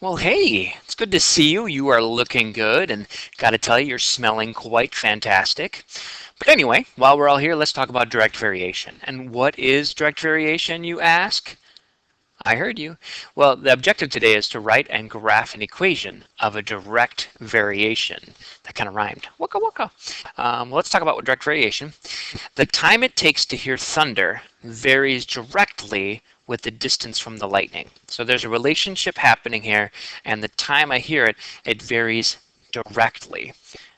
Well, hey, it's good to see you. You are looking good, and gotta tell you, you're smelling quite fantastic. But anyway, while we're all here, let's talk about direct variation. And what is direct variation, you ask? I heard you. Well, the objective today is to write and graph an equation of a direct variation. That kind of rhymed. Waka waka. Let's talk about direct variation. The time it takes to hear thunder varies directly with the distance from the lightning. So there's a relationship happening here, and the time I hear it, it varies directly.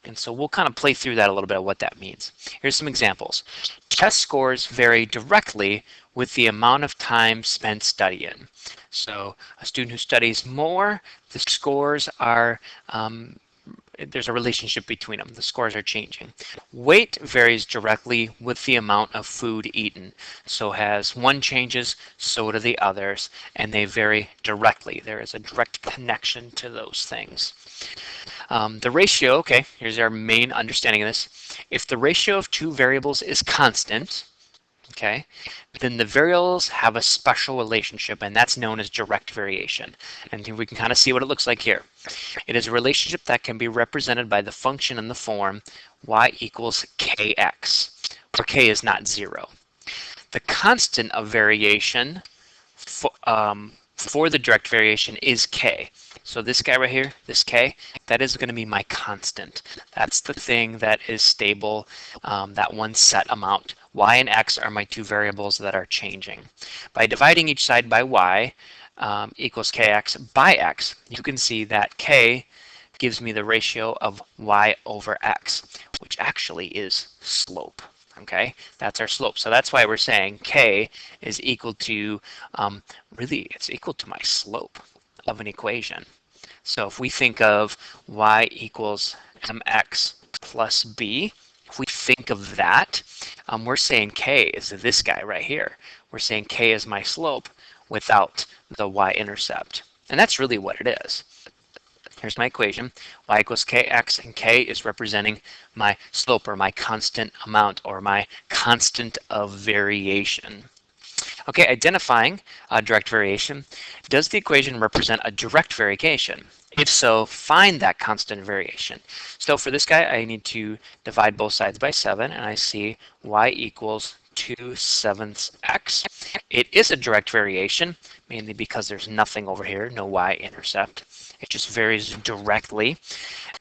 And so we'll kind of play through that a little bit of what that means. Here's some examples. Test scores vary directly with the amount of time spent studying. So a student who studies more, the scores are there's a relationship between them. The scores are changing. Weight varies directly with the amount of food eaten. So as one changes, so do the others, and they vary directly. There is a direct connection to those things. The ratio, okay, here's our main understanding of this. If the ratio of two variables is constant, okay, then the variables have a special relationship, and that's known as direct variation. And we can kind of see what it looks like here. It is a relationship that can be represented by the function in the form y equals kx, where k is not 0. The constant of variation for the direct variation is k. So this guy right here, this k, that is going to be my constant. That's the thing that is stable, that one set amount. Y and x are my two variables that are changing. By dividing each side by y equals kx by x, you can see that k gives me the ratio of y over x, which actually is slope. Okay, that's our slope. So that's why we're saying k is equal to, really, it's equal to my slope of an equation. So if we think of y equals mx plus b, if we think of that, we're saying k is this guy right here. We're saying k is my slope without the y-intercept. And that's really what it is. Here's my equation. Y equals kx, and k is representing my slope, or my constant amount, or my constant of variation. Okay, identifying direct variation. Does the equation represent a direct variation? If so, find that constant variation. So for this guy, I need to divide both sides by 7, and I see y equals 2/7 x. It is a direct variation, mainly because there's nothing over here, no y-intercept. It just varies directly.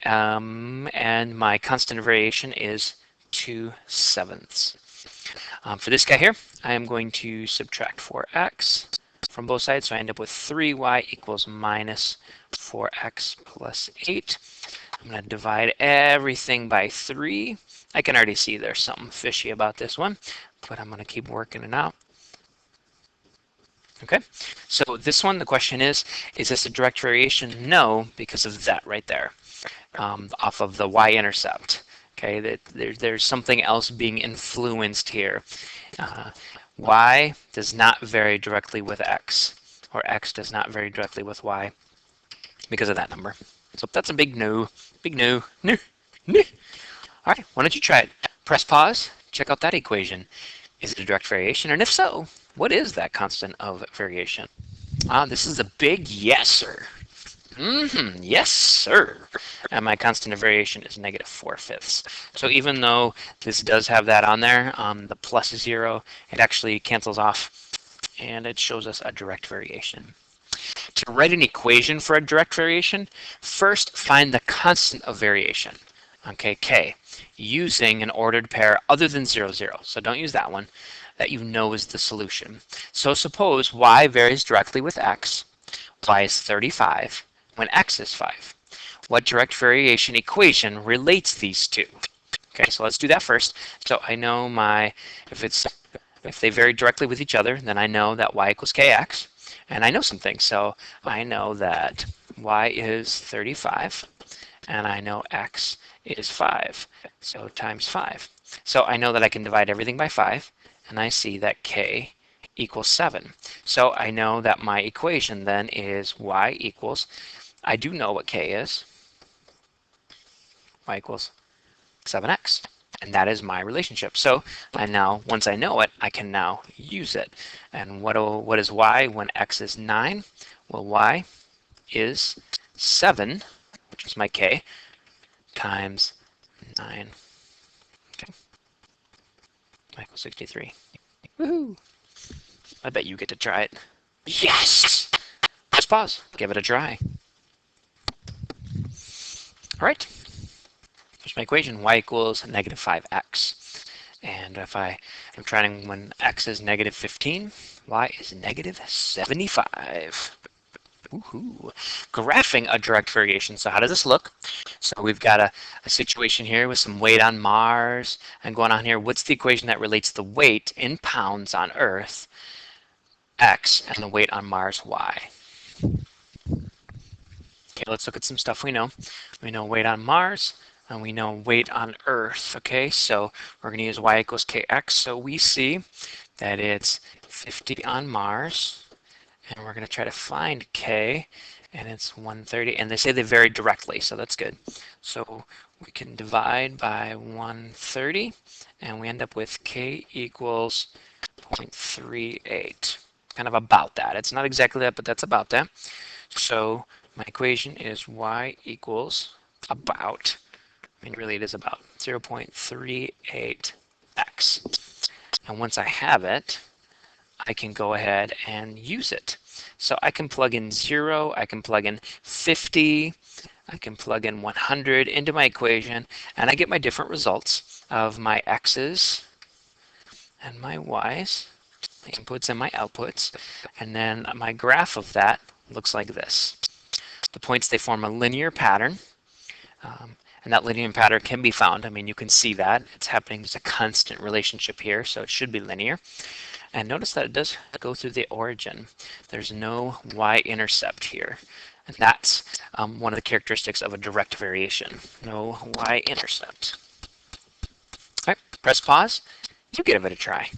And my constant variation is 2/7. For this guy here, I am going to subtract 4x from both sides, so I end up with 3y equals minus 4x plus 8. I'm going to divide everything by 3. I can already see there's something fishy about this one, but I'm going to keep working it out. Okay, so this one, the question is this a direct variation? No, because of that right there, off of the y-intercept. Okay, that there's something else being influenced here. Y does not vary directly with x, or x does not vary directly with y because of that number. So that's a big no, big no, no, no. All right, why don't you try it? Press pause, check out that equation. Is it a direct variation? And if so, what is that constant of variation? This is a big yes, sir. Yes, sir. And my constant of variation is -4/5. So even though this does have that on there, the plus 0, it actually cancels off, and it shows us a direct variation. To write an equation for a direct variation, first find the constant of variation, okay, k, using an ordered pair other than 0, 0. So don't use that one, that you know is the solution. So suppose y varies directly with x, y is 35, when x is 5. What direct variation equation relates these two? Okay, so let's do that first. So I know if they vary directly with each other, then I know that y equals kx, and I know some things. So I know that y is 35, and I know x is 5, so times 5. So I know that I can divide everything by 5, and I see that k equals 7. So I know that my equation then is y equals, I do know what k is, y equals 7x. And that is my relationship. So once I know it, I can now use it. And what is y when x is 9? Well, y is 7, which is my k, times 9. Okay, equals 63. Woohoo! I bet you get to try it. Yes! Press pause. Give it a try. All right. Here's my equation. Y equals negative 5x. And if I am trying when x is negative 15, y is negative 75. Woohoo. Graphing a direct variation. So how does this look? So we've got a situation here with some weight on Mars and going on here. What's the equation that relates the weight in pounds on Earth, x, and the weight on Mars, y? Okay, let's look at some stuff we know. We know weight on Mars, and we know weight on Earth. Okay, so we're going to use y equals kx. So we see that it's 50 on Mars, and we're going to try to find k, and it's 130. And they say they vary directly, so that's good. So we can divide by 130, and we end up with k equals 0.38. Kind of about that. It's not exactly that, but that's about that. So my equation is y equals about, I mean, really it is about 0.38x. And once I have it, I can go ahead and use it. So I can plug in 0, I can plug in 50, I can plug in 100 into my equation, and I get my different results of my x's and my y's, my inputs and my outputs. And then my graph of that looks like this. The points, they form a linear pattern, and that linear pattern can be found. I mean, you can see that. It's happening. There's a constant relationship here, so it should be linear. And notice that it does go through the origin. There's no y-intercept here. And that's one of the characteristics of a direct variation. No y-intercept. All right, press pause. You give it a try.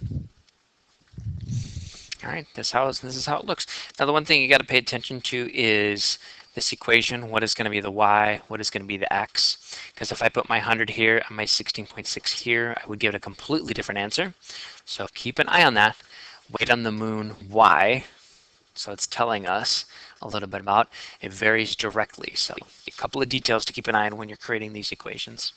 All right, this is how it looks. Now, the one thing you got to pay attention to is this equation. What is going to be the y? What is going to be the x? Because if I put my 100 here and my 16.6 here, I would get a completely different answer. So keep an eye on that. Weight on the moon, y. So it's telling us a little bit about it varies directly. So a couple of details to keep an eye on when you're creating these equations.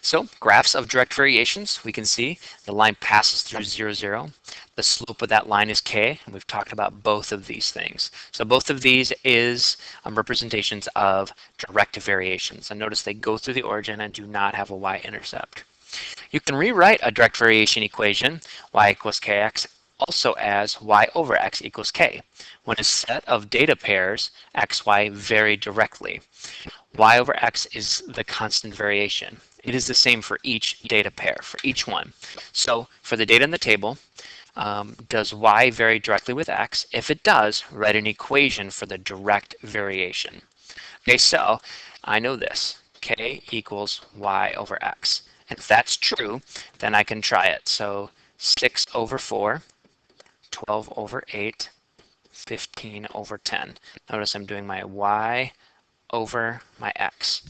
So graphs of direct variations, we can see the line passes through 0, 0. The slope of that line is k, and we've talked about both of these things. So both of these is representations of direct variations. And notice they go through the origin and do not have a y-intercept. You can rewrite a direct variation equation, y equals kx, also as y over x equals k, when a set of data pairs, x, y, vary directly. Y over x is the constant variation. It is the same for each data pair, for each one. So for the data in the table, does y vary directly with x? If it does, write an equation for the direct variation. Okay, so I know this. K equals y over x. And if that's true, then I can try it. So 6 over 4, 12 over 8, 15 over 10. Notice I'm doing my y over my x.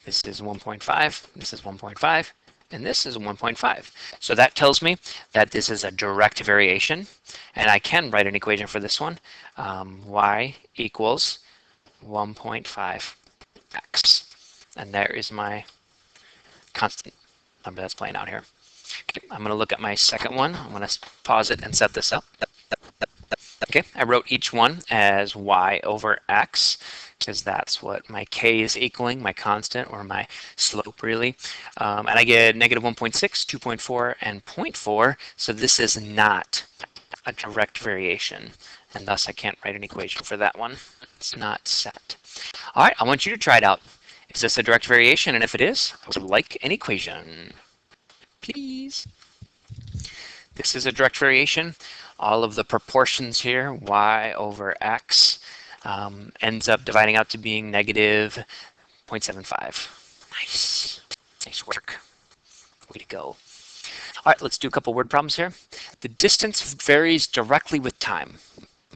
This is 1.5, this is 1.5, and this is 1.5. So that tells me that this is a direct variation, and I can write an equation for this one. Y equals 1.5x. And there is my constant number that's playing out here. Okay, I'm going to look at my second one. I'm going to pause it and set this up. Okay, I wrote each one as y over x, because that's what my k is equaling, my constant, or my slope, really. And I get negative 1.6, 2.4, and 0.4, so this is not a direct variation, and thus I can't write an equation for that one. It's not set. All right, I want you to try it out. Is this a direct variation? And if it is, I would like an equation. Please. This is a direct variation. All of the proportions here, y over x, ends up dividing out to being negative 0.75. Nice. Nice work. Way to go. All right, let's do a couple word problems here. The distance varies directly with time.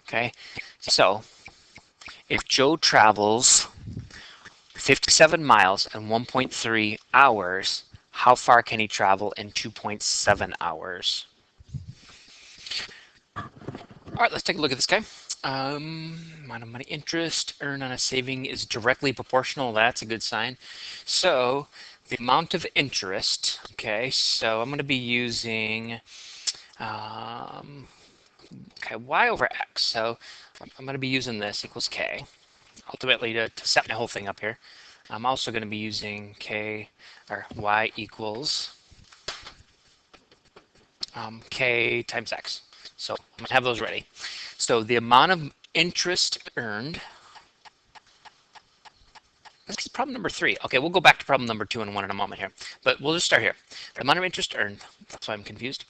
Okay, so if Joe travels 57 miles in 1.3 hours, how far can he travel in 2.7 hours? All right, let's take a look at this guy. Amount of money interest earned on a saving is directly proportional. That's a good sign. So the amount of interest, okay, so I'm going to be using um, okay, y over x. So I'm going to be using this equals k, ultimately to set my whole thing up here. I'm also going to be using k, or y equals k times x. So I'm going to have those ready. So the amount of interest earned, this is problem number 3. Okay, we'll go back to problem number 2 and 1 in a moment here. But we'll just start here. The amount of interest earned, that's why I'm confused.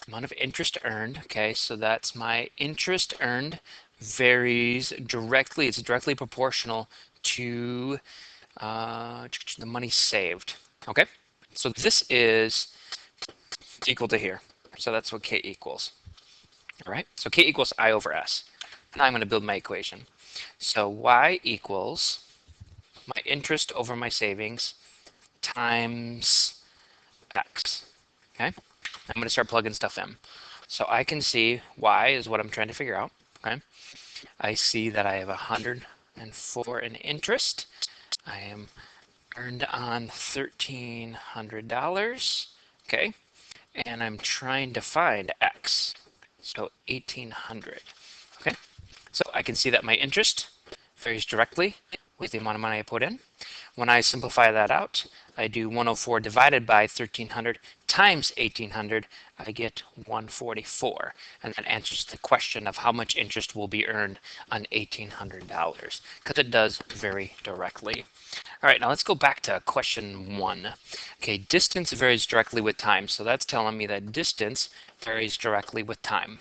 The amount of interest earned, okay, so that's my interest earned varies directly, it's directly proportional to the money saved. Okay, so this is equal to here. So that's what k equals. All right, so k equals I over s. Now I'm going to build my equation. So y equals my interest over my savings times x. Okay, I'm going to start plugging stuff in. So I can see y is what I'm trying to figure out. Okay, I see that I have 104 in interest. I am earned on $1,300. Okay, and I'm trying to find x. So 1,800. Okay, so I can see that my interest varies directly with the amount of money I put in. When I simplify that out, I do 104 divided by 1,300 times 1,800, I get 144. And that answers the question of how much interest will be earned on $1,800, because it does vary directly. All right, now let's go back to question 1. Okay, distance varies directly with time, so that's telling me that distance varies directly with time.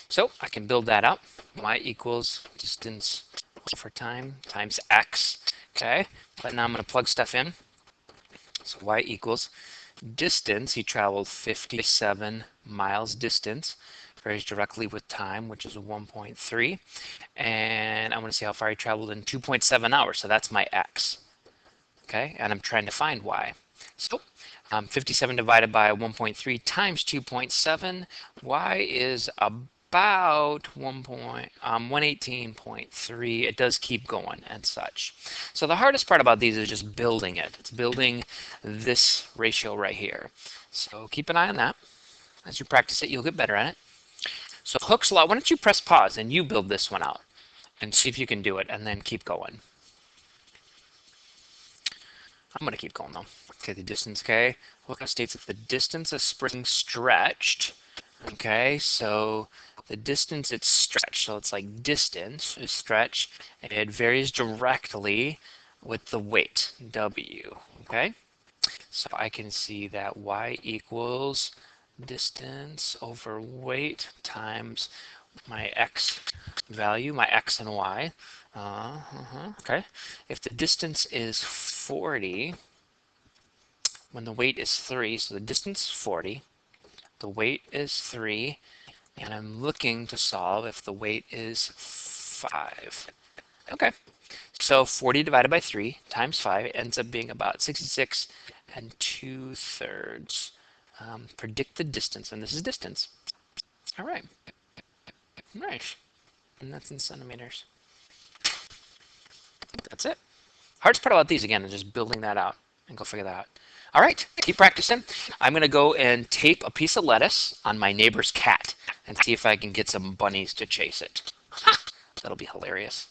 So I can build that out. Y equals distance over time times x. Okay, but now I'm going to plug stuff in. So y equals distance. He traveled 57 miles distance. Varies directly with time, which is 1.3. And I want to see how far he traveled in 2.7 hours. So that's my x. Okay, and I'm trying to find y. So 57 divided by 1.3 times 2.7. Y is about 118.3. It does keep going and such. So the hardest part about these is just building it. It's building this ratio right here. So keep an eye on that. As you practice it, you'll get better at it. So Hooke's law, why don't you press pause and you build this one out and see if you can do it, and then keep going. I'm going to keep going though. Okay, the distance K. Hooke states that the distance a spring stretched. Okay, so the distance it's stretched, so it's like distance is stretched, and it varies directly with the weight, W. Okay, so I can see that y equals distance over weight times my x value, my x and y. Okay, if the distance is 40, when the weight is 3, so the distance is 40, the weight is 3, and I'm looking to solve if the weight is 5. Okay, so 40 divided by 3 times 5 ends up being about 66 2/3. Predict the distance, and this is distance. All right, nice. And that's in centimeters. That's it. Hardest part about these, again, is just building that out, and go figure that out. All right, keep practicing. I'm going to go and tape a piece of lettuce on my neighbor's cat and see if I can get some bunnies to chase it. That'll be hilarious.